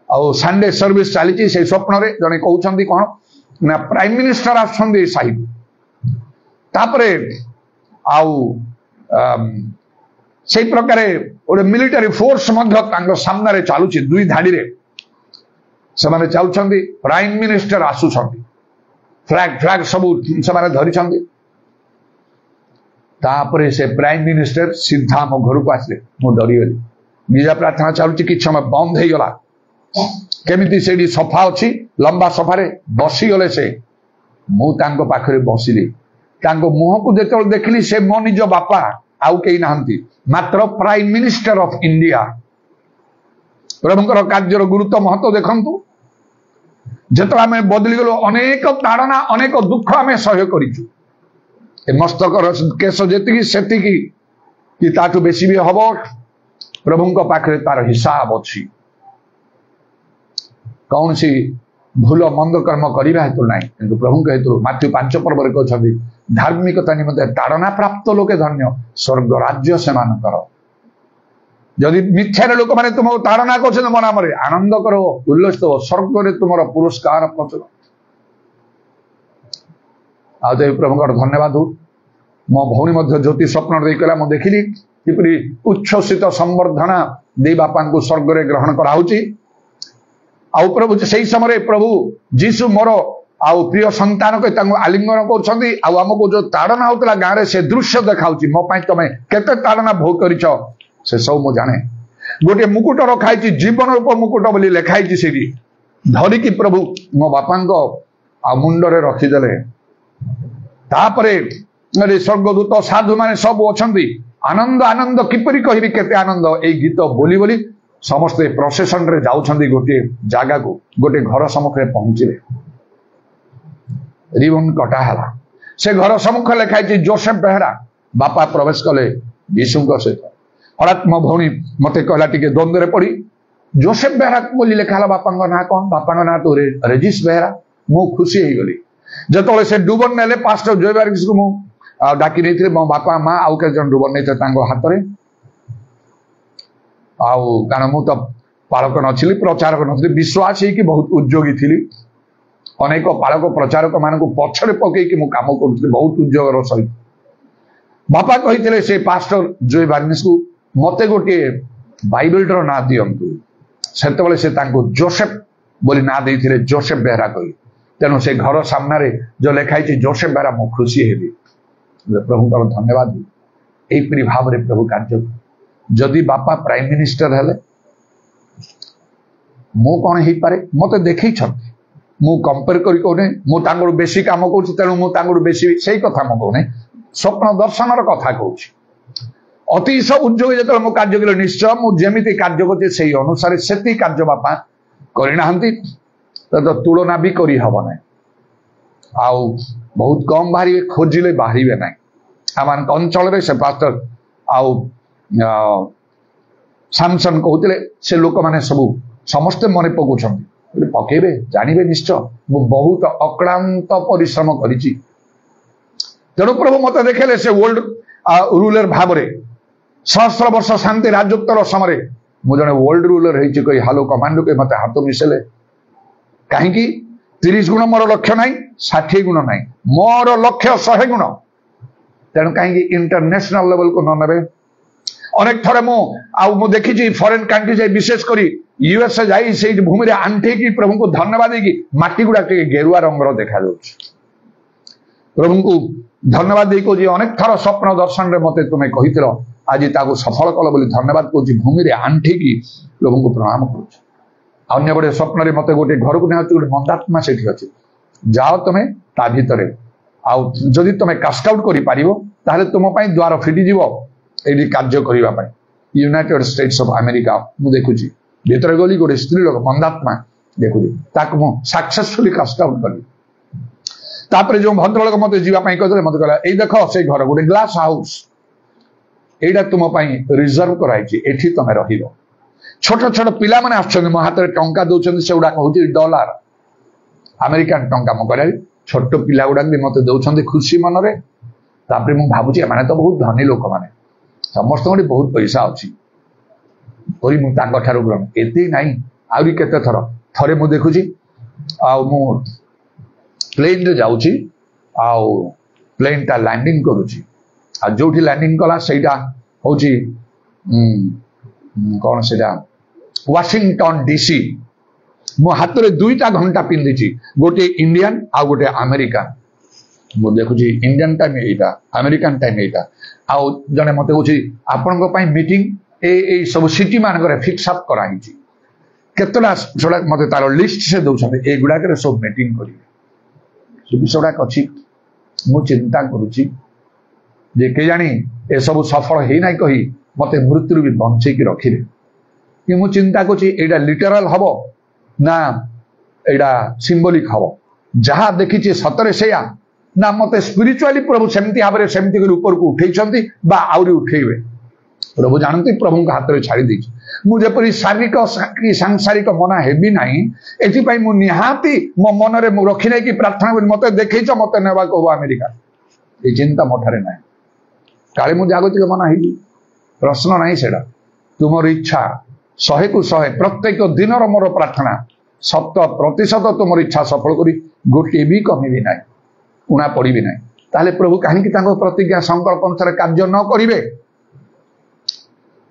आउ संडे सर्विस चली से स्वप्न जड़े कहते कौन ना प्राइम मिनिस्टर आसपरे आउ से प्रकार गोटे मिलिटारी फोर्स सामने चलुची दुई धाड़ी से चलुंट प्राइम मिनिस्टर आसुंट फ्लैग फ्लैग सब से धरी तापरे से प्राइम मिनिस्टर सीधा मो घर को आसले मु डरीगली निजा प्रार्थना चलुची कि समय बंद हो गला केमिति से सफा अच्छी लंबा सफारे बसीगले से मु पाखरे बसिली मुह को जो देखली से मो निज बापा आउ कई नहांती मात्र प्राइम मिनिस्टर ऑफ इंडिया प्रभुंकर कार्यर गुरुत्व महत्व देखंतु जेतला में बदली गलो अनेक ताड़ना अनेक दुख आम सह्य करिछु ए मस्तकर केश जेतिकी सेतिकी कि ताठू बेसी भी हब प्रभु पाखे तार हिसाब अच्छी कौन सी भूल मंद कर्म करने हेतु ना कि प्रभु हेतु माथ्यू 5 पर्व कहते धार्मिकता निमंते ताड़ना प्राप्त लोके धन्य स्वर्ग राज्य से जदि मिथ्यार लोक मैंने तुम ताड़ना कर मो नाम आनंद करो उल्लसित हो स्वर्ग में तुम पुरस्कार प्रचुर आज प्रभु धन्यवाद मो भौणी ज्योति स्वप्न देला मुझे देखिली किपरि उच्छ्वसित संवर्धना दे बापा को स्वर्ग में ग्रहण कराऊची आउ प्रभु से समय प्रभु जीशु मोर आउ प्रिय संतान को आलिंगन करमको जो ताड़ना होता गाँव में से दृश्य देखा मो तुम केते ताड़ना भोग कर से सब मु जाने गोटे मुकुट रखाई जीवन रूप मुकुट बोली लिखाई से धरिकी प्रभु मो बापा मुंडरे रखीदे तापरे स्वर्गदूत साधु माने सब अच्छा आनंद आनंद किपरि कहबी केते आनंद ए गीत बोली बोली समस्ते प्रोसेसन रे जाउछंदी गोटे जागा को गोटे घर सम्मुख रे पहुंचले रिबन कटा हला से घर सम्मुख लिखाई जोसेफ बेहरा बापा प्रवेश कले यीशु सहित हठात मो भौणी मते कहला टिके द्वंद्व रे पड़ी जोसेफ बेहरा बोली लिखाला बापा ना कौन बापा ना तो रेजिस बेहरा मु खुशी हो गली जतले से डुबन नेले पास्टर जोयबार को मु डाकी नहीं मो बापा माँ आउ के जन डुबन नहीं हाथ में आउ कारण मु तो पालक नी प्रचारक नी विश्वास ही बहुत उद्योगी थी अनेक पालक प्रचारक मान पछरे पकईकि मु काम करुଥିଲି बहुत उद्योग सहित बापा कही से पास्टर जोय बार्निस को मते गोटे बाइबल ना दिंतु से से जोसेफ बोली ना देते जोसेफ बेहरा कही तेणु से घर सामने जो लिखाई जोसेफ बेहरा मु खुशी हेबी प्रभु धन्यवाद यहीपरि भाव में प्रभु कार्य जदि बापा प्राइम मिनिस्टर हेले मु कौन हो पारे मत देखी मु कंपेयर करी कहने मु बेसी काम करुँ तेणु मु बेसी से कथा मु कहने स्वप्न दर्शन कथा कहूँ अतिश उद्योग जो मु कार्य कले निश्चय मुझे कार्य करते से अनुसार से कार्य बापा करना तो तुलना भी करी हब ना आउ बहुत कम बाहर खोजिले बाहर ना आम अंचल से पास्टर आउ सामसन कहते से लोक मैंने सब समस्ते मन पकाउछंती पकेबे जानवे निश्चय मु बहुत अक्लांत परिश्रम करिछि तेणु प्रभु मत देखेले से वर्ल्ड रूलर भाव में सहस्र वर्ष शांति राजत्वर समय मु जने वर्ल्ड रूलर होइछि कहि हालो कमांडो के मत हाथ मिसेले कहीं 30 गुण मोर लक्ष्य ना 60 गुण ना मोर लक्ष्य 100 गुण तेणु कहीं इंटरनेशनल लेवल को न नेबे अनेक थरे मु देखी फॉरेन कंट्री जाए विशेषकर यूएस जाई से भूमि आंठी की प्रभु को धन्यवाद देकी माटी गुड़ा गेरुआ रंगर देखा प्रभु को धन्यवाद दे कह अनेक थर स्वप्न दर्शन में मत तुम्हें कही आज ताको सफल कल बोली धन्यवाद कह भूमि आंठी की प्रभु को प्रणाम करुच अन्य गोटे स्वप्न मत गोटे घर को नहीं गोटे मंदात्मा से अच्छे जाओ तुम्हें ता भितर आदि तुम्हें कास्ट आउट कर तुम द्वार फिटिज ये कार्य करने यूनाइटेड स्टेट्स ऑफ अमेरिका मु देखुची भीतर गली गोटे स्त्री लोक मंदात्मा देखुची ताको मु सक्सेसफुली कास्ट आउट कली तापर जो भद्रलोक मत जावाई कहते मत कहला ये देख से घर गोटे ग्लास हाउस एटा तुम रिजर्व कराई एठी तुम रही छोट छोट पिला माने आछन मो हाथ में टंका दौरान से गुड़ा हूँ डॉलर अमेरिकन टंका मो कर छोट पिला गुड़ा भी मत दौरान खुशी मन में तापर मु भावुची माने तो बहुत धनी लोक माने समस्त बहुत पैसा अच्छी ग्रहण एत ना आहरी केते थर थरे मु देखुची मु प्लेन रे जाउची प्लेन टा लैंडिंग करुची जो लैंडिंग कला सेटा होची कौन से वाशिंगटन डीसी मो हाथ में 2टा घंटा पिंधि गोटे इंडियन आ गोटे अमेरिकन मु देखुची इंडियन टाइम एटा अमेरिकन टाइम एटा आउ जने मते कहूँ आपण मीटिंग ए सब सिटी मानक फिक्स अप कराई केतला जोड़ा मत तार लिस्ट से दौरान ए गुड़ाक सब मीटिंग करेंगे विषय अच्छी मु चिंता करुच्ची जे के जानी ए सब सफल है ना कही मत मृत्यु भी बंचेक रखिले कि मु चिंता करा लिटराल हम ना एटा सिंबलिक हम जहाँ देखी सतरे से ना मते स्पिरिचुअली प्रभु सेमती भाव में सेमती ऊपर को उठे बा आउरी उठेबे प्रभु जानते प्रभु हाथ में छाड़ी देछि मुझेपरी शारीरिक कि सांसारिक मना हेबी नाही एथिपाई मु निहाती मो मन रे मु रखि नै कि प्रार्थना करी मते देखैछ मते नेबा को अमेरिका ए चिंता मोठारे नाही काले मु जागतिक मना हेबी प्रश्न नाही सेडा तुमर इच्छा 100 को 100 प्रत्येक दिन मोर प्रार्थना 100% तुमर इच्छा सफल करी गोटे भी कमी भी नाही उणा पड़ी भी नाही ताले प्रभु काहे कि तांको प्रतिज्ञा संकल्प अनुसार कार्य न करिवे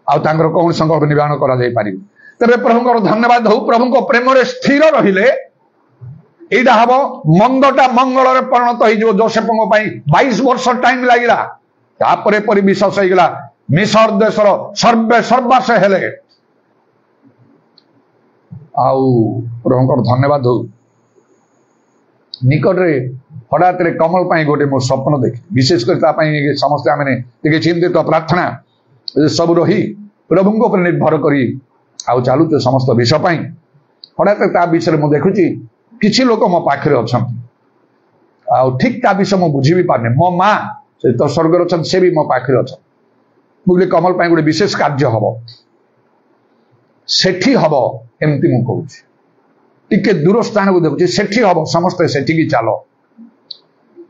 आउ तांकर कौन संकल्प निवारण करा जाई पारिबे तबे प्रभुଙ୍କର धन्यवाद हो प्रभुଙ୍କ प्रेमरे स्थिर रहिले एडा हबो मंगटा मंगलरे परिणत होई जो जोसेफଙ୍କ ପାଇଁ 22 वर्ष टाइम लागिला तापरे परि विश्वास होइगला मिस्र देशर सर्वस्व हेले आउ प्रभुଙ୍କର धन्यवाद हो निकट रे हठात रे कमल ପାଇଁ गोटे मो स्वप्न देखि विशेष कर ता ପାଇଁ समस्त आमे टिके चिंतित प्रार्थना सब रही प्रभु पर निर्भर करी आउ चालू तो समस्त विषय पाई हठात ता विषय मु देखुची किछि लोक मो पाखरे अछंती आउ ठीक ता विषय मु बुझी भी पारने मो मां से तो स्वर्ग रछन से भी मो पाखरे अछन मुगले कमल पाई गोटे विशेष कार्य हबो सेठी हबो एमती मु कहूची टिके दूर स्थान को देखुची सेठी हबो समस्त सेठी की चालो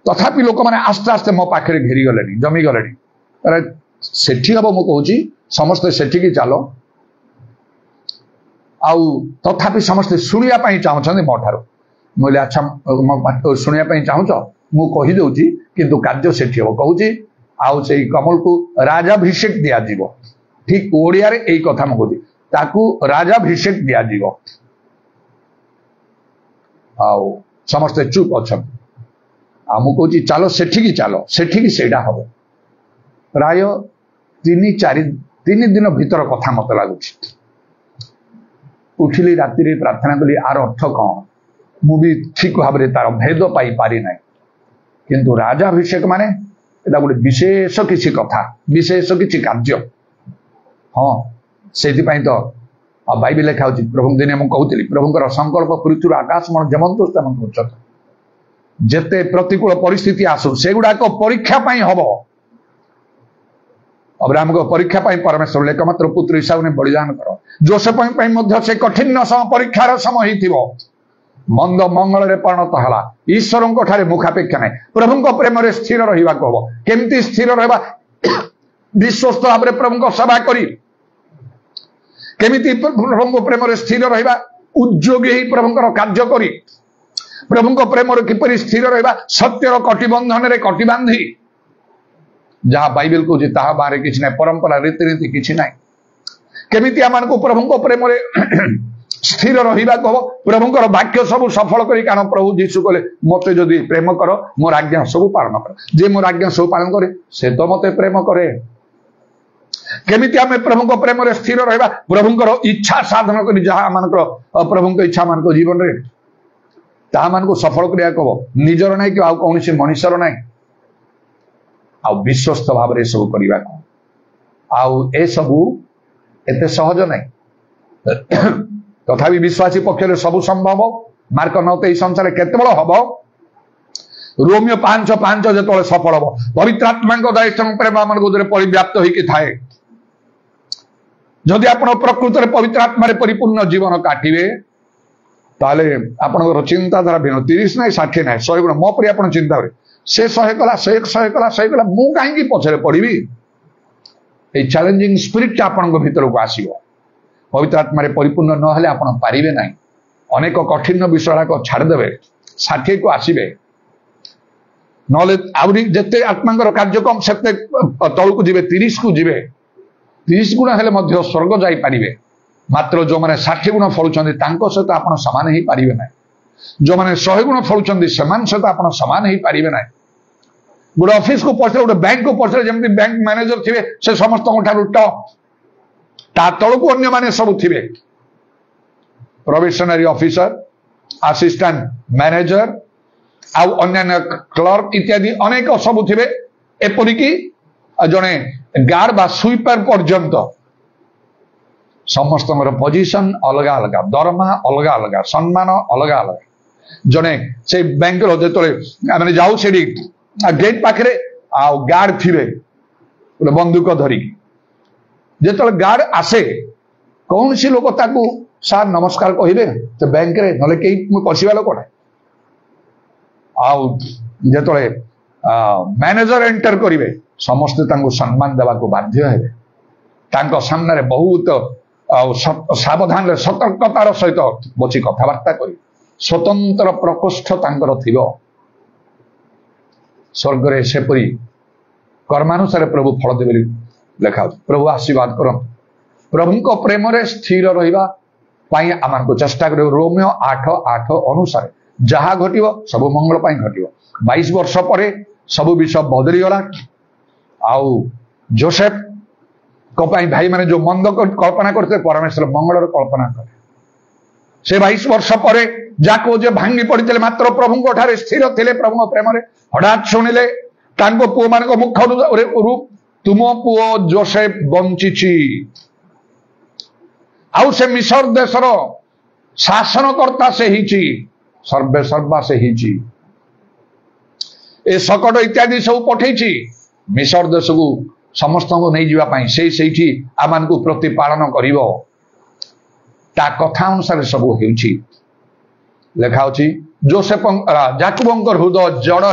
तथापि लोक माने आस्ते आस्ते मो पाखरे घेरी गलेनी जमी गलेनी सेठी हम मु कहूची समस्ते सेठी की चालो आउ तथापि समस्ते शुणिया पाई चाहछन मोठारो मोले अच्छा शुणिया पाई चाहछ मु कहि दउची किंतु कार्य सेठी हो कहूची आउ सेई कमल को राजाभिषेक दिया जीवो ठीक ओडिया रे एई कथा मु कहूची ताकू राजाभिषेक दिया जीवो आउ समस्ते चुप अछन आ मु कहूची चालो सेठी की सेडा हबो प्राय 3-4 दिन भीतर कथा मत लगुच उठिली राति प्रार्थना कली आर अर्थ कौन मु भी ठीक भाव में तार भेद पाई पारि ना किंतु राजाभिषेक माने एटा गोटे विशेष किसी कथा विशेष किसी कार्य हाँ से तो बाइबल लिखा होची प्रभु दिने मु कहूली प्रभुଙ୍କର संकल्प पृथ्वी आकाश मन जमंतु तमन उच्चत जेते प्रतिकूल परिस्थिति आसु सेगुडाक परीक्षा पाई हबो अब्राहम को परीक्षा पाई परमेश्वर एकमात्र पुत्र हिसाब ने बलिदान करो जोसेफ पाई मध्य से कठिन परीक्षार समय हिथिबो मंद मंगल रे परिणत हला ईश्वरଙ୍କ ठारे मुखापेक्षा नै प्रभुଙ୍କ प्रेम रे स्थिर रहिबा को केमती स्थिर रहबा विश्वस्त भाव रे प्रभुଙ୍କ सेवा करी केमिति प्रभुଙ୍କ प्रेम रे स्थिर रहिबा उद्योगी ही प्रभुଙ୍କର कार्य करी प्रभुଙ୍କ प्रेम रे किपरि स्थिर रहिबा सत्यर कटिबंधन रे कटि बांधी जहाँ बाइबल को ताहा बारे किछि नै परंपरा रीतिनीति किछि नै केमिति आमान को प्रभुଙ୍କ प्रेम रे स्थिर रहिबा को प्रभुଙ୍କର वाक्य सब सफल करी कारण प्रभु यीशु कहले मते जदि प्रेम कर मोर आज्ञा सब पालन कर जे मोर आज्ञा सब पालन करे से तो मते प्रेम करे केमिति आमे प्रभुଙ୍କ प्रेम रे स्थिर रहिबा प्रभुଙ୍କର इच्छा साधन करी जहाँ आमानकर प्रभुଙ୍କ इच्छा मान को जीवन रे ता मान को सफल करिया को निजर नै कि आ कोनसी मनुष्यर नै आ विश्वस्त भाव रे सब करिबा को आउ ए सब एते सहज नै तथापि विश्वासी पक्ष सब संभव मार्क 9 संसार केतबेल हम रोमियो 5:5 जो सफल हम पवित्र आत्मा दायित्व प्रेम आम परिव्याप्त होकर थाए जदि आप प्रकृत में पवित्र आत्मा परिपूर्ण जीवन काटिबे ताले आपन चिंताधारा भिन्न 30 ना 60 ना 100 गुण मो पर आप चिंता करे से 100 कला 100 कला मु कहीं पछरे पड़ी ये चैलेंजिंग स्पिरिट आपन भीतर को आसीबो पवित्र आत्मा परिपूर्ण न हेले आपण पारिबे नाही अनेक कठिन विषय को छाड़ देबे 60 को आसीबे नले आउरी जते आत्मांकर कार्यक्रम सेते तळ को जिवे 30 को जिवे 30 गुण हेले मध्य स्वर्ग जाई पारिबे मात्र जो माने 60 गुण फलुचंदी तांको सहित आपण समान ही पारिबे नाही जो माने 100 गुण फलुचंदी समान सहित आपण समान ही पारिबे नाही गोटे ऑफिस को पछरे गोटे बैंक को पछरे जेमति बैंक मैनेजर थिबे से समस्त ठार टॉप ता तल को अन्य माने सब थिबे प्रोबेशनरी ऑफिसर असिस्टेंट मैनेजर आउ अन्य क्लर्क इत्यादि अनेक सब थिबे एपरिकी जने गार्ड बा स्वीपर पर्यंत समस्त पोजिशन अलग अलग दरमा अलग अलग सम्मान अलग अलग जड़े से बैंक जो जाऊ से गेट पाखे गार्ड थे गोटे बंदूक धरिक जो गार्ड आसे कौन सी लोक सार नमस्कार कहे तो बैंक रे ना कहीं पशिया लोकटा जो मैनेजर एंटर करेंगे समस्ते सम्मान देवा बाध्य हे सामने बहुत सावधान सतर्कतार सहित बची कथबार्ता कर स्वतंत्र प्रकोष्ठ थी स्वर्ग रे सेपरी कर्मानुसार प्रभु फल देवे लिखा प्रभु आशीर्वाद कर प्रभु को प्रेम रे स्थिर रहिबा पाई आमान को चेष्टा कर रोमियो 8:8 अनुसार जहाँ घटिव सब मंगल पाई घटिव 22 वर्ष पर सब विषय बदली गला आउ जोसेफ को भाई माने जो मंद कल्पना करते परमेश्वर मंगल कल्पना करे से 22 वर्ष पर जाको जे भांगी पड़ते मात्र प्रभु ठारे स्थिर थे प्रभु प्रेम हठात शुणिले पुओ मान मुख रूप तुम पुओ जोसेफ बंची आउ से मिसर देशर शासनकर्ता से ही सर्वे सर्वा से ही ए सकट इत्यादि सब पठे मिसर देश को समस्त को नहीं जावाई से आमान को प्रतिपालन कर कथा अनुसार सब हो लिखा जोसेफ जाकुब हृदय जड़ हो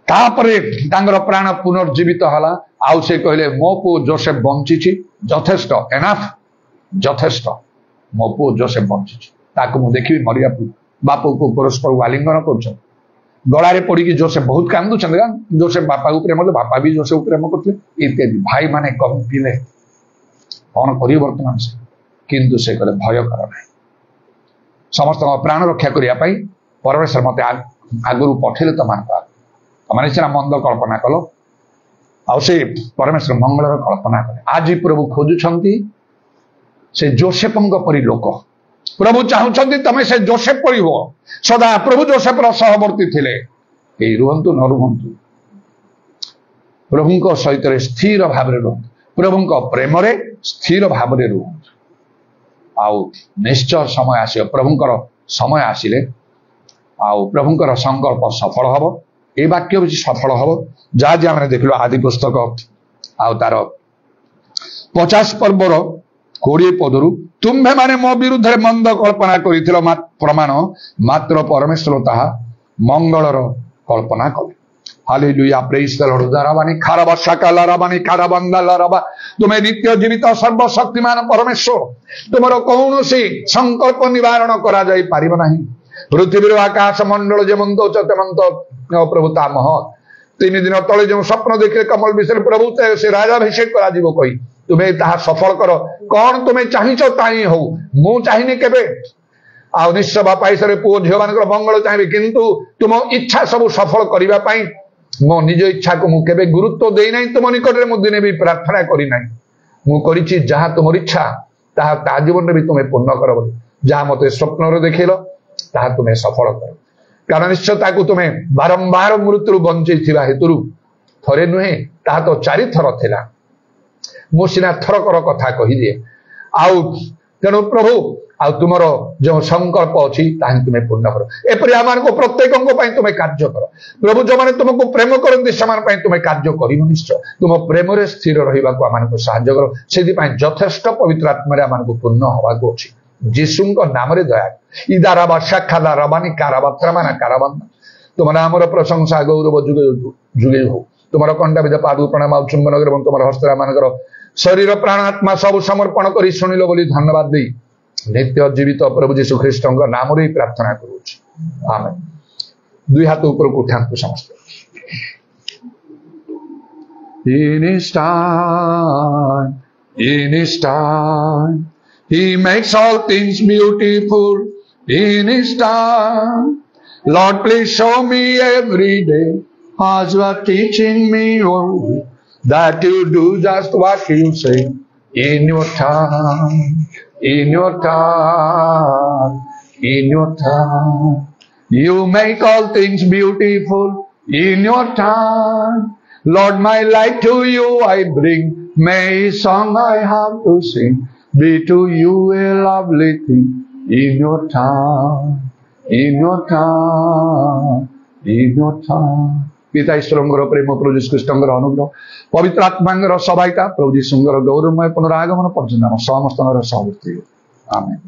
गला प्राण पुनर्जीवित है आउ से कहले मो पु जोसेफ बंची यथेष्ट एनाफ यथेष्ट मो पु जोसेफ बंची देखी मरिया बाप को परस्पर आलिंगन कर गलारे पड़ी जोसेफ बहुत कांदुच जोसेफ बापा को प्रेम बापा भी जोसेफ प्रेम करते इत्यादि भाई माने कंपिले कौन कर बर्तमान से किंतु से कहले भय कर ना समस्त प्राण रक्षा करने परमेश्वर मत आगु पठेले तुम सीना मंद कल्पना कल आउ परमेश्वर मंगल कल्पना कले आज प्रभु खोजुंट से जोसेफ परी लोक प्रभु चाहते तमें से जोसेफ परी हो सदा प्रभु जोसेफ सहवर्ती थे रुहतु न रुहतु प्रभु सहित स्थिर भाव रुहतु प्रभु प्रेम स्थिर भाव रुहतु आउ निश्चय समय आस प्रभुंकर समय आसिले आउ प्रभुंकर संकल्प सफल हम ये वाक्य भी सफल हम जहाँ जहाँ मैंने देखल आदि पुस्तक आउ तार 50 पर्वर 20 पदरु तुम्भे माने मो विरुद्ध मंद कल्पना कर प्रमाण मात्र परमेश्वर ताहा मंगलर कल्पना कले हालेलुया प्रेज द लॉर्ड दराबानी खाराबा शाकाला राबानी खाराबंदा लाराबा तुम्हें नित्य जीवित सर्वशक्तिमान परमेश्वर तुमरो कौनसी संकल्प निवारण करा जाई पारिबो नाही पृथ्वी आकाश मंडल जेमंत चतमंत प्रभु ता महत 3 दिन तले जो स्वप्न देखिले कमल विषय प्रभु से राजाभिषेक करा जीवो कही तुम्हें ताहा सफल कर कौन तुम्हें चाहिछ ताई हो मु चाहिनी केबे आ निश्चय बापा ईश्वर पुओ झियो मान मंगल चाहिए किंतु तुम इच्छा सब सफल करबा पई मो निज इच्छा को मु केबे गुरुत्व देई नै तुम निकट रे मु दिने भी प्रार्थना करी नै मु करिछि जहा तुमर इच्छा ताहा ता जीवन रे भी तुम्हें पूर्ण कर बोली जहा मते स्वप्न रे देखिलो ताहा तुम्हें सफल कर कारण निश्चय ताकू तुम्हें बारंबार मृत्यु बंचई थिबा हेतुरु थरे नुहे ताहा तो 4 थर थिला मो सिना थरकर कथा कही दिए आउ तेणु प्रभु आ तुमर जो संकल्प अच्छी तुम्हें पूर्ण कर एपरी आम को प्रत्येक तुम्हें कार्य कर प्रभु जो मैंने तुमको प्रेम करते से तुम्हें कार्य कर निश्चय तुम प्रेम स्थिर रहा आम को साहय कर से यथेष्ट पवित्र आत्मा आम को पूर्ण हवा अच्छी जीशु नाम दया इदाराबा शाखा रबानी काराबात्रा काराबंदा तुम नाम प्रशंसा गौरव जुगे जुगे हो तुम कंडा विध पाद प्रणाम चुंबन तुम हस्तरा मानकर शरीर प्राण आत्मा सब समर्पण कर शुणिल बोली धन्यवाद दी नित्य जीवित प्रभु जीशु ख्रीष्ट नाम रे प्रार्थना करूँ आमेन 2 हाथ ऊपर को उठांतु समस्त In his time he makes all things beautiful in his time Lord please show me every day as you are teaching me oh, that you do just what you say in your time in your time in your time you make all things beautiful in your time Lord my life to you I bring may song I have to sing be to you a lovely thing in your time, in your time, in your time. पिता ईश्वरଙ୍କର ପ୍ରେମ, ପ୍ରଭୁ ଯୀଶୁ ଖ୍ରୀଷ୍ଟଙ୍କର ଅନୁଗ୍ରହ, ପବିତ୍ର ଆତ୍ମାଙ୍କର ସହାୟତା, ପ୍ରଭୁ ଯୀଶୁଙ୍କର ଗୌରବମୟ ପୁନରାଗମନ ପର୍ଯ୍ୟନ୍ତ ଆମ ସମସ୍ତଙ୍କର ସହବର୍ତ୍ତୀ। ଆମେନ୍।